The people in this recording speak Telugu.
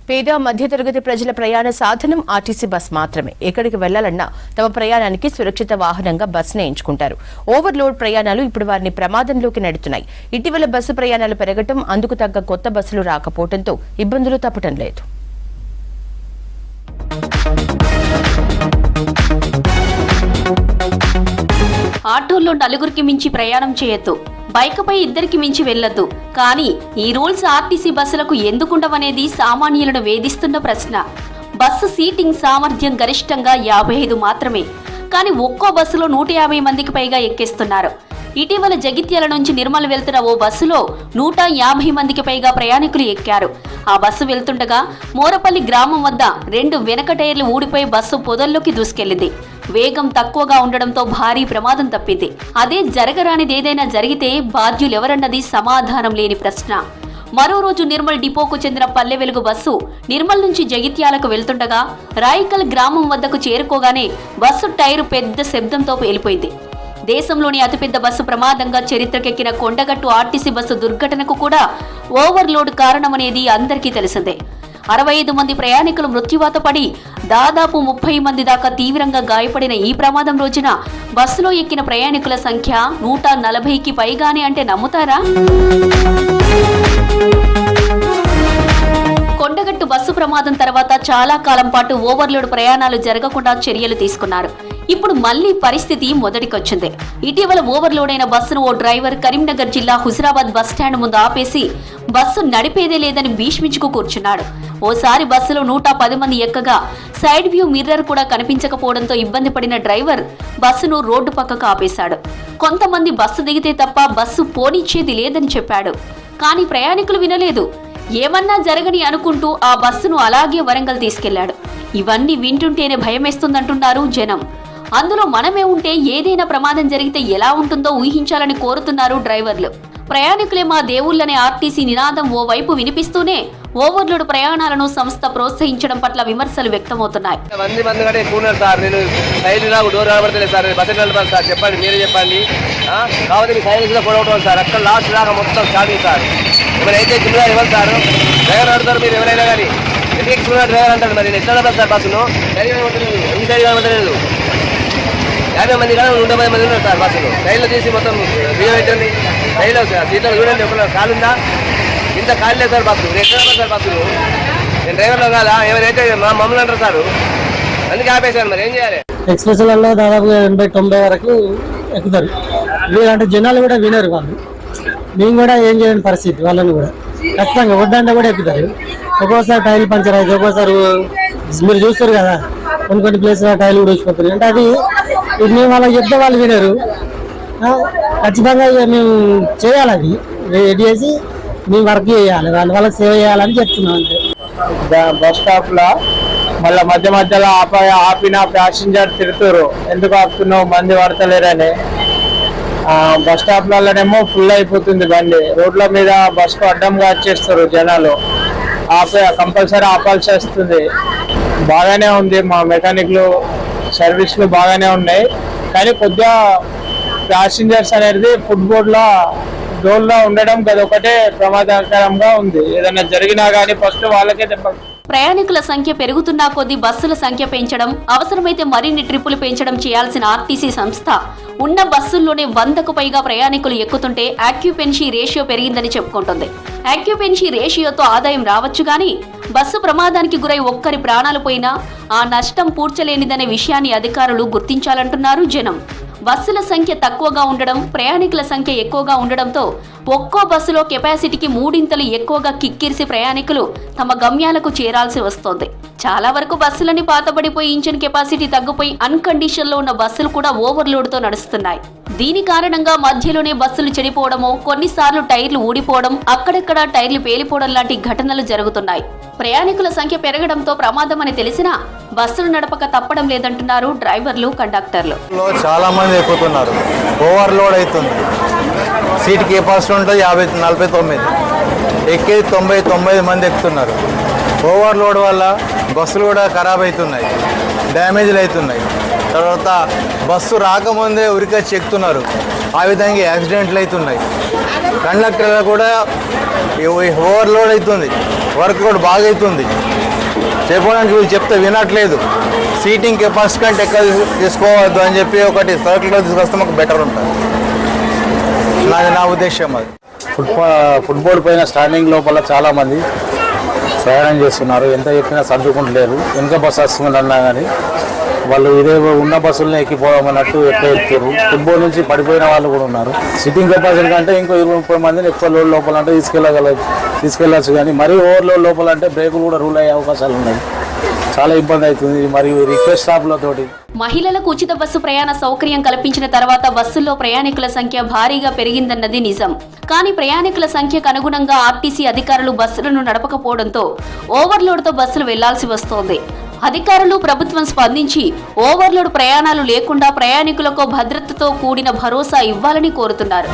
పేద మధ్యతరగతి ప్రజల ప్రయాణ సాధనం ఆర్టీసీ బస్ మాత్రమే. ఎక్కడికి వెళ్లాలన్నా తమ ప్రయాణానికి సురక్షిత వాహనంగా బస్సునే ఎంచుకుంటారు. ఓవర్లోడ్ ప్రయాణాలు ఇప్పుడు వారిని ప్రమాదంలోకి నెడుతున్నాయి. ఇటీవల బస్సు ప్రయాణాలు పెరగటం, అందుకు తగ్గ కొత్త బస్సులు రాకపోవడంతో ఇబ్బందులు తప్పటం లేదు. ఆటోల్లో నలుగురికి మించి ప్రయాణం చేయొద్దు, బైక్పై ఇద్దరికి మించి వెళ్లొద్దు. కానీ ఈ రూల్స్ ఆర్టీసీ బస్సులకు ఎందుకుండవనేది సామాన్యులను వేధిస్తున్న ప్రశ్న. బస్సు సీటింగ్ సామర్థ్యం గరిష్టంగా 55 మాత్రమే. కానీ ఒక్కో బస్సులో 150 మందికి పైగా ఎక్కిస్తున్నారు. ఇటీవల జగిత్యాల నుంచి నిర్మల్ వెళ్తున్న ఓ బస్సులో 150 మందికి పైగా ప్రయాణికులు ఎక్కారు. ఆ బస్సు వెళ్తుండగా మోరపల్లి గ్రామం వద్ద 2 వెనక టైర్లు ఊడిపోయి బస్సు పొదల్లోకి దూసుకెళ్లింది. వేగం తక్కువగా ఉండడంతో భారీ ప్రమాదం తప్పింది. అదే జరగరానిదేదైనా జరిగితే బాధ్యులెవరన్నది సమాధానం లేని ప్రశ్న. మరో రోజు నిర్మల్ డిపోకు చెందిన పల్లె వెలుగు బస్సు నిర్మల్ నుంచి జగిత్యాలకు వెళ్తుండగా రాయికల్ గ్రామం వద్దకు చేరుకోగానే బస్సు టైరు పెద్ద శబ్దంతో వెళ్ళిపోయింది. దేశంలోని అతిపెద్ద బస్సు ప్రమాదంగా చరిత్రకెక్కిన కొండగట్టు ఆర్టీసీ బస్సు దుర్ఘటనకు కూడా ఓవర్లోడ్ కారణమనేది అందరికీ తెలిసిందే. 65 మంది ప్రయాణికులు మృత్యువాత పడి దాదాపు 30 మంది దాకా తీవ్రంగా గాయపడిన ఈ ప్రమాదం రోజున బస్సులో ఎక్కిన ప్రయాణికుల సంఖ్య 140కి పైగానే అంటే నమ్ముతారా? కొండగట్టు బస్సు ప్రమాదం తర్వాత చాలా కాలం పాటు ఓవర్లోడ్ ప్రయాణాలు జరగకుండా చర్యలు తీసుకున్నారు. ఇప్పుడు మళ్లీ పరిస్థితి మొదటికొచ్చింది. ఇటీవల ఓవర్లోడ్ అయిన బస్సును ఓ డ్రైవర్ కరీంనగర్ జిల్లా హుజరాబాద్ బస్టాండ్ ముందు ఆపేసి బస్సు నడిపేదే లేదని భీష్మించుకు కూర్చున్నాడు. ఓసారి బస్సులో 110 మంది ఎక్కగా సైడ్ వ్యూ మిర్రర్ కూడా కనిపించకపోవడంతో ఇబ్బంది పడిన డ్రైవర్ బస్సును రోడ్డు పక్కకు ఆపేశాడు. కొంతమంది బస్సు దిగితే తప్ప బస్సు పోనిచ్చేది లేదని చెప్పాడు. కానీ ప్రయాణికులు వినలేదు. ఏమన్నా జరగని అనుకుంటూ ఆ బస్సును అలాగే వరంగల్ తీసుకెళ్లాడు. ఇవన్నీ వింటుంటేనే భయమేస్తుందంటున్నారు జనం. అందులో మనమే ఉంటే ఏదైనా ప్రమాదం జరిగితే ఎలా ఉంటుందో ఊహించాలని కోరుతున్నారు డ్రైవర్లు. ప్రయాణికులే మా దేవుళ్లనే ఆర్టీసీ నినాదం ఓవైపు వినిపిస్తూనే ఓవర్లోడ్ ప్రయాణాలను సంస్థ ప్రోత్సహించడం పట్ల విమర్శలు వ్యక్తమవుతున్నాయి. చెప్పండి, మీరే చెప్పండి. కాబట్టి మీ సైలెన్స్ లో కూడా సార్ అక్కడ లాస్ట్ దాకా మొత్తం స్టార్టింగ్ సార్. ఎవరైతే జిమ్గా ఇవ్వాలి సార్, డ్రైవర్ అడుగుతారు మీరు ఎవరైనా కానీ ఎందుకు డ్రైవర్ అంటారు. మరి ఎట్లా నడపాలి సార్ బస్సును? ఎన్ని సైడ్గా ఉండలేదు. 50 మంది కానీ 100 మంది ఉన్నారు సార్ బస్సులో. రైల్లో తీసి మొత్తం బియ్యం పెట్టండి. రైల్లో సీట్లో చూడండి, ఒక కాలుందా? ఇంత ఖాళీ లేదు సార్ బస్సు. ఎక్కడ సార్ బస్సులు? నేను డ్రైవర్లో కాదా? ఎవరైతే మమ్మల్ని అంటారు సార్, అందుకే ఆపేశారు. మరి ఏం చేయాలి? ఎక్స్ప్రెస్లలో దాదాపుగా 80-90 వరకు ఎక్కుతారు. వీళ్ళంటే జనాలు కూడా వినరు. వాళ్ళు మేము కూడా ఏం చేయని పరిస్థితి. వాళ్ళని కూడా ఖచ్చితంగా వద్దంటే కూడా ఎక్కుతారు. ఒక్కోసారి టైర్లు పంచర్ అవుతుంది, ఒక్కోసారి మీరు చూస్తారు కదా కొన్ని ప్లేస్లో టైర్లు కూడా వచ్చిపోతారు. అంటే అది మేము వాళ్ళకి చెప్తే వాళ్ళు వినరు. ఖచ్చితంగా మేము చేయాలి, అది రెడీ చేసి మేము వర్క్ చేయాలి, వాళ్ళకి సేవ చేయాలని చెప్తున్నాం. అంటే బస్ స్టాప్ లో మళ్ళీ మధ్యలో ఆపిన ప్యాసింజర్ తిడుతురు, ఎందుకు ఆపుతున్నావు, మంది పడతలేరని. బస్ స్టాప్లలోనేమో ఫుల్ అయిపోతుంది బండి. రోడ్ల మీద బస్కు అడ్డంగా వచ్చేస్తారు జనాలు. కంపల్సరీ ఆపాల్సి వస్తుంది. బాగానే ఉంది, మా మెకానిక్లు సర్వీస్లు బాగానే ఉన్నాయి. కానీ కొద్దిగా ప్యాసింజర్స్ అనేది ఫుట్బోర్డ్లో డోర్లో ఉండడం అదొకటే ప్రమాదకరంగా ఉంది. ఏదైనా జరిగినా కానీ ఫస్ట్ వాళ్ళకే దెబ్బ. ప్రయాణికుల సంఖ్య పెరుగుతున్నా కొద్దీ బస్సుల సంఖ్య పెంచడం, అవసరమైతే మరిన్ని ట్రిప్పులు పెంచడం చేయాల్సిన ఆర్టీసీ సంస్థ ఉన్న బస్సుల్లోనే 100కు పైగా ప్రయాణికులు ఎక్కుతుంటే ఆక్యుపెన్సీ రేషియో పెరిగిందని చెప్పుకుంటుంది. ఆక్యుపెన్సీ రేషియోతో ఆదాయం రావచ్చు గానీ బస్సు ప్రమాదానికి గురై ఒక్కరి ప్రాణాలు పోయినా ఆ నష్టం పూడ్చలేనిదనే విషయాన్ని అధికారులు గుర్తించాలంటున్నారు జనం. బస్సుల సంఖ్య తక్కువగా ఉండడం, ప్రయాణికుల సంఖ్య ఎక్కువగా ఉండడంతో ఒక్కో బస్సులో కెపాసిటీకి 3 ఎక్కువగా కిక్కిరిసి ప్రయాణికులు తమ గమ్యాలకు చేరాల్సి వస్తోంది. చాలా వరకు బస్సులని పాతబడిపోయి ఇంజిన్ కెపాసిటీ తగ్గిపోయి అన్కండిషన్ లో ఉన్న బస్సులు కూడా ఓవర్లోడ్ తో నడుస్తున్నాయి. దీని కారణంగా మధ్యలోనే బస్సులు చెడిపోవడమో, కొన్నిసార్లు టైర్లు ఊడిపోవడం, అక్కడెక్కడ టైర్లు పేలిపోవడం లాంటి ఘటనలు జరుగుతున్నాయి. ప్రయాణికుల సంఖ్య పెరగడంతో ప్రమాదం అని తెలిసినా బస్సులు నడపక తప్పడం లేదంటున్నారు డ్రైవర్లు, కండక్టర్లు. చాలా మంది ఎక్కుతున్నారు, ఓవర్లోడ్ అవుతుంది. సీట్ కెపాసిటీ ఉంటుంది 50-49, ఎక్కేది 90 మంది ఎక్కుతున్నారు. ఓవర్లోడ్ వల్ల బస్సులు కూడా ఖరాబ్ అవుతున్నాయి, డ్యామేజ్లు అవుతున్నాయి. తర్వాత బస్సు రాకముందే ఉరికొచ్చి ఎక్కుతున్నారు, ఆ విధంగా యాక్సిడెంట్లు అవుతున్నాయి. కండక్టర్లు కూడా ఓవర్లోడ్ అవుతుంది, వర్క్ కూడా బాగా అవుతుంది. చెప్పడానికి వీళ్ళు చెప్తే వినట్లేదు. సీటింగ్ కెపాసిటీ కంటే ఎక్కువ తీసుకోవద్దు అని చెప్పి ఒకటి సర్కిల్లో తీసుకొస్తే మాకు బెటర్ ఉంటుంది. నా ఉద్దేశం అది. ఫుట్బాల్ పైన స్టాండింగ్ లోపల చాలామంది ప్రయాణం చేస్తున్నారు. ఎంత చెప్పినా సర్దుకుంటలేరు. వెనుక బస్సు వస్తుందన్నా కానీ వాళ్ళు ఇదే ఉన్న బస్సులనే ఎక్కిపోవడం అన్నట్టు ఎక్కువ ఎక్కుతారు. ఫుట్బాల్ నుంచి పడిపోయిన వాళ్ళు కూడా ఉన్నారు. సిట్టింగ్ కెపాసిటీ కంటే ఇంకో 20-30 మందిని ఎక్కువ లోడ్ లోపల అంటే తీసుకెళ్ళచ్చు కానీ మరీ ఓవర్లోడ్ లోపల అంటే బ్రేకులు కూడా రూల్ అయ్యే అవకాశాలు ఉన్నాయి. చాలా ఇబ్బంది అవుతుంది. మరియు రిక్వెస్ట్ స్టాప్లతోటి మహిళలకు ఉచిత బస్సు ప్రయాణ సౌకర్యం కల్పించిన తర్వాత బస్సుల్లో ప్రయాణికుల సంఖ్య భారీగా పెరిగిందన్నది నిజం. కానీ ప్రయాణికుల సంఖ్యకు అనుగుణంగా ఆర్టీసీ అధికారులు బస్సులను నడపకపోవడంతో ఓవర్లోడ్తో బస్సులు వెళ్లాల్సి వస్తోంది. అధికారులు ప్రభుత్వం స్పందించి ఓవర్లోడ్ ప్రయాణాలు లేకుండా ప్రయాణికులకు భద్రతతో కూడిన భరోసా ఇవ్వాలని కోరుతున్నారు.